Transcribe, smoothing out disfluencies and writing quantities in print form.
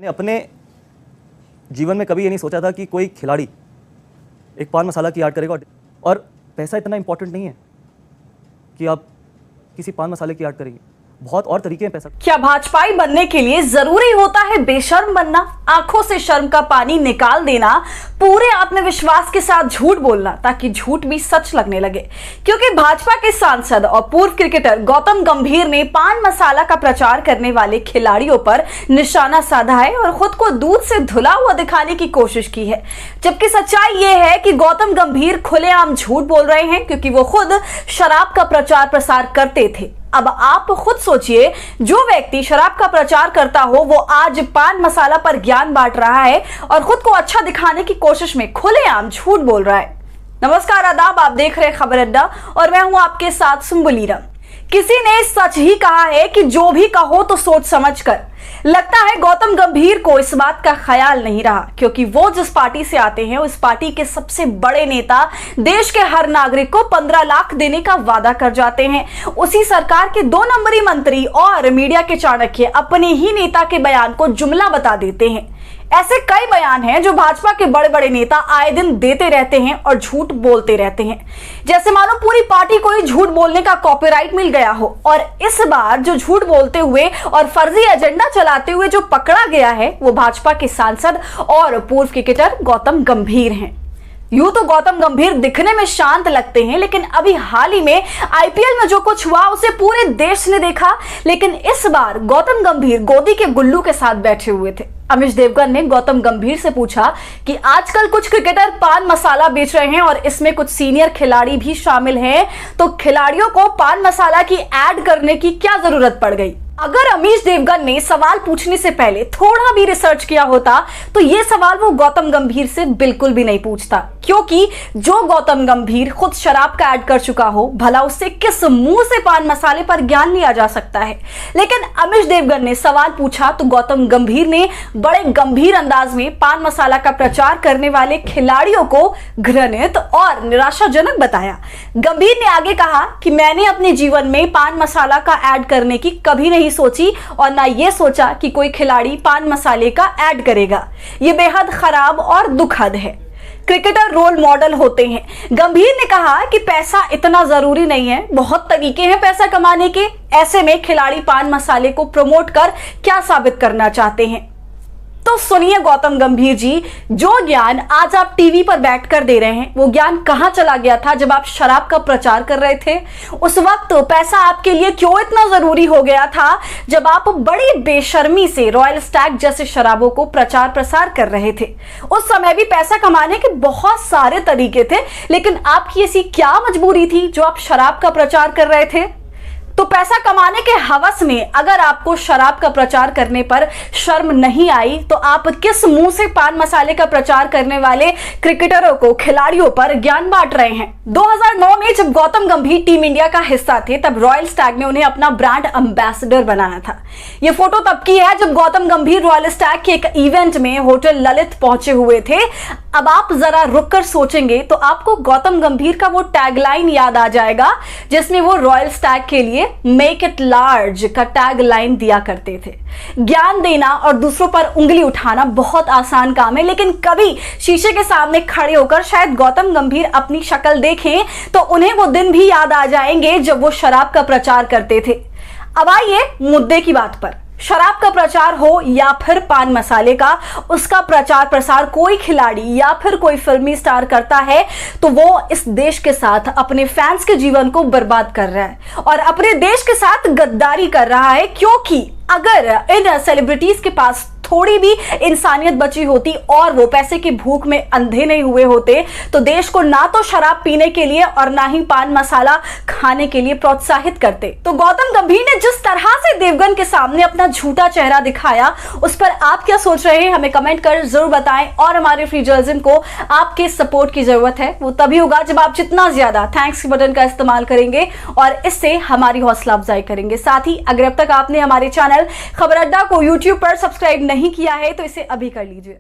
मैंने अपने जीवन में कभी ये नहीं सोचा था कि कोई खिलाड़ी एक पान मसाला की आर्ट करेगा और पैसा इतना इंपॉर्टेंट नहीं है कि आप किसी पान मसाले की आर्ट करेंगे। बहुत और तरीके हैं पैसा। क्या भाजपाई बनने के लिए जरूरी होता है बेशर्म बनना, आंखों से शर्म का पानी निकाल देना, पूरे आत्मविश्वास के साथ झूठ बोलना ताकि झूठ भी सच लगने लगे? क्योंकि भाजपा के सांसद और पूर्व क्रिकेटर गौतम गंभीर ने पान मसाला का प्रचार करने वाले खिलाड़ियों पर निशाना साधा है और खुद को दूध से धुला हुआ दिखाने की कोशिश की है। जबकि सच्चाई यह है कि गौतम गंभीर खुलेआम झूठ बोल रहे हैं क्योंकि वो खुद शराब का प्रचार प्रसार करते थे। अब आप खुद सोचिए, जो व्यक्ति शराब का प्रचार करता हो वो आज पान मसाला पर ज्ञान बांट रहा है और खुद को अच्छा दिखाने की कोशिश में खुलेआम झूठ बोल रहा है। नमस्कार, आदाब, आप देख रहे हैं खबर अड्डा और मैं हूं आपके साथ सुम्बुलीरम। किसी ने सच ही कहा है कि जो भी कहो तो सोच समझ कर। लगता है गौतम गंभीर को इस बात का ख्याल नहीं रहा क्योंकि वो जिस पार्टी से आते हैं उस पार्टी के सबसे बड़े नेता देश के हर नागरिक को 15 लाख देने का वादा कर जाते हैं। उसी सरकार के 2 नंबरी मंत्री और मीडिया के चाणक्य अपने ही नेता के बयान को जुमला बता देते हैं। ऐसे कई बयान हैं जो भाजपा के बड़े बड़े नेता आए दिन देते रहते हैं और झूठ बोलते रहते हैं, जैसे मानो पूरी पार्टी को ही झूठ बोलने का कॉपीराइट मिल गया हो। और इस बार जो झूठ बोलते हुए और फर्जी एजेंडा चलाते हुए जो पकड़ा गया है वो भाजपा के सांसद और पूर्व क्रिकेटर गौतम गंभीर हैं। यूं तो गौतम गंभीर दिखने में शांत लगते हैं, लेकिन अभी हाल ही में आईपीएल में जो कुछ हुआ उसे पूरे देश ने देखा। लेकिन इस बार गौतम गंभीर गोदी के गुल्लू के साथ बैठे हुए थे। अमिश देवगन ने गौतम गंभीर से पूछा कि आजकल कुछ क्रिकेटर पान मसाला बेच रहे हैं और इसमें कुछ सीनियर खिलाड़ी भी शामिल हैं, तो खिलाड़ियों को पान मसाला की ऐड करने की क्या जरूरत पड़ गई? अगर अमीश देवगन ने सवाल पूछने से पहले थोड़ा भी रिसर्च किया होता तो यह सवाल वो गौतम गंभीर से बिल्कुल भी नहीं पूछता, क्योंकि जो गौतम गंभीर खुद शराब का ऐड कर चुका हो, भला उससे किस मुंह से पान मसाले पर ज्ञान लिया जा सकता है। लेकिन अमीश देवगन ने सवाल पूछा तो गौतम गंभीर ने बड़े गंभीर अंदाज में पान मसाला का प्रचार करने वाले खिलाड़ियों को घृणित और निराशाजनक बताया। गंभीर ने आगे कहा कि मैंने अपने जीवन में पान मसाला का ऐड करने की कभी नहीं सोची और ना ये सोचा कि कोई खिलाड़ी पान मसाले का ऐड करेगा। ये बेहद खराब और दुखद है। क्रिकेटर रोल मॉडल होते हैं। गंभीर ने कहा कि पैसा इतना जरूरी नहीं है, बहुत तरीके हैं पैसा कमाने के। ऐसे में खिलाड़ी पान मसाले को प्रमोट कर क्या साबित करना चाहते हैं? तो सुनिए गौतम गंभीर जी, जो ज्ञान आज आप टीवी पर बैठकर दे रहे हैं वो ज्ञान कहां चला गया था जब आप शराब का प्रचार कर रहे थे? उस वक्त पैसा आपके लिए क्यों इतना जरूरी हो गया था जब आप बड़ी बेशर्मी से रॉयल स्टैग जैसे शराबों को प्रचार प्रसार कर रहे थे? उस समय भी पैसा कमाने के बहुत सारे तरीके थे, लेकिन आपकी ऐसी क्या मजबूरी थी जो आप शराब का प्रचार कर रहे थे? तो पैसा कमाने के हवस में अगर आपको शराब का प्रचार करने पर शर्म नहीं आई तो आप किस मुंह से पान मसाले का प्रचार करने वाले क्रिकेटरों को, खिलाड़ियों पर ज्ञान बांट रहे हैं? 2009 में जब गौतम गंभीर टीम इंडिया का हिस्सा थे तब रॉयल स्टैग ने उन्हें अपना ब्रांड एम्बेसडर बनाया था। यह फोटो तब की है जब गौतम गंभीर रॉयल स्टैग के एक इवेंट में होटल ललित पहुंचे हुए थे। अब आप जरा रुककर सोचेंगे तो आपको गौतम गंभीर का वो टैगलाइन याद आ जाएगा जिसमें वो रॉयल स्टैग के लिए मेक इट लार्ज का टैग लाइन दिया करते थे। ज्ञान देना और दूसरों पर उंगली उठाना बहुत आसान काम है, लेकिन कभी शीशे के सामने खड़े होकर शायद गौतम गंभीर अपनी शक्ल देखें तो उन्हें वो दिन भी याद आ जाएंगे जब वो शराब का प्रचार करते थे। अब आइए मुद्दे की बात पर। शराब का प्रचार हो या फिर पान मसाले का, उसका प्रचार प्रसार कोई खिलाड़ी या फिर कोई फिल्मी स्टार करता है तो वो इस देश के साथ अपने फैंस के जीवन को बर्बाद कर रहा है और अपने देश के साथ गद्दारी कर रहा है। क्योंकि अगर इन सेलिब्रिटीज के पास थोड़ी भी इंसानियत बची होती और वो पैसे की भूख में अंधे नहीं हुए होते तो देश को ना तो शराब पीने के लिए और ना ही पान मसाला खाने के लिए प्रोत्साहित करते। तो गौतम गंभीर ने जिस तरह से देवगन के सामने अपना झूठा चेहरा दिखाया उस पर आप क्या सोच रहे हैं, हमें कमेंट कर जरूर बताएं। और हमारे फ्री जर्नलिज्म को आपके सपोर्ट की जरूरत है, वो तभी होगा जब आप जितना ज्यादा थैंक्स बटन का इस्तेमाल करेंगे और इससे हमारी हौसला अफजाई करेंगे। साथ ही अगर अब तक आपने हमारे चैनल खबर अड्डा को यूट्यूब पर सब्सक्राइब नहीं किया है तो इसे अभी कर लीजिए।